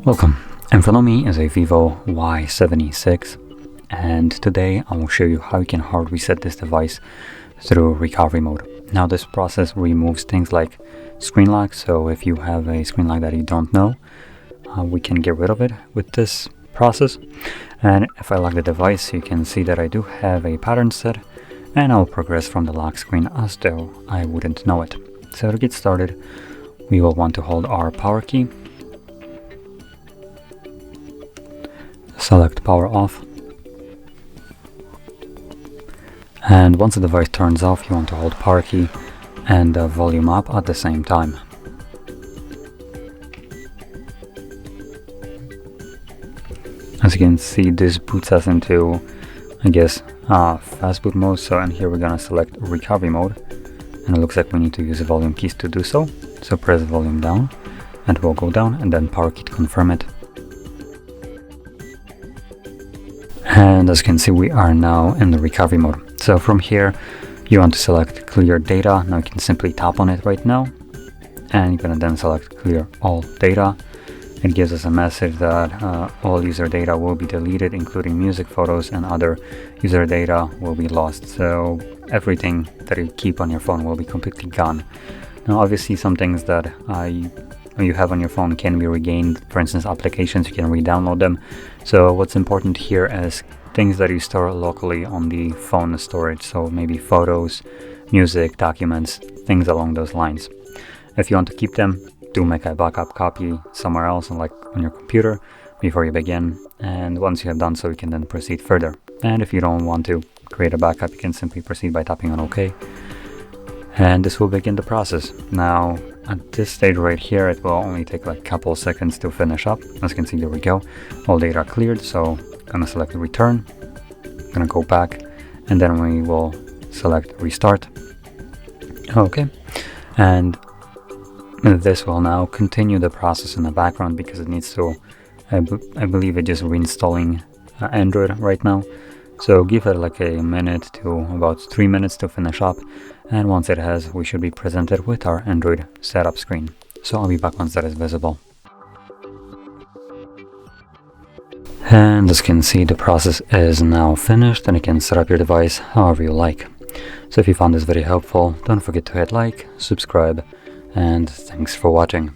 Welcome. In front of me is a VIVO Y76, and today I will show you how you can hard reset this device through recovery mode. Now this process removes things like screen lock, so if you have a screen lock that you don't know, we can get rid of it with this process. And if I lock the device, you can see that I do have a pattern set, and I'll progress from the lock screen as though I wouldn't know it. So to get started, we will want to hold our power key, select power off, and once the device turns off, you want to hold power key and the volume up at the same time. As you can see, this boots us into, I guess, fast boot mode. So, and here we're gonna select recovery mode, and it looks like we need to use the volume keys to do so. So press volume down, and we'll go down, and then power key to confirm it. And as you can see, we are now in the recovery mode. So from here, you want to select clear data. Now you can simply tap on it right now, and you're gonna then select clear all data. It gives us a message that all user data will be deleted, including music, photos, and other user data will be lost. So everything that you keep on your phone will be completely gone. Now obviously some things that you have on your phone can be regained. For instance, applications, you can re-download them. So what's important here is things that you store locally on the phone storage. So maybe photos, music, documents, things along those lines. If you want to keep them, do make a backup copy somewhere else, like on your computer, before you begin. And once you have done so, you can then proceed further. And if you don't want to create a backup, you can simply proceed by tapping on OK. And this will begin the process. Now, at this stage right here, it will only take like a couple seconds to finish up. As you can see, there we go. All data cleared. So I'm gonna select return. I'm gonna go back, and then we will select restart. Okay. And this will now continue the process in the background because it needs to, I believe it just reinstalling Android right now. So give it like a minute to about 3 minutes to finish up, and once it has, we should be presented with our Android setup screen. So I'll be back once that is visible. And as you can see, the process is now finished, and you can set up your device however you like. So if you found this video helpful, don't forget to hit like, subscribe, and thanks for watching.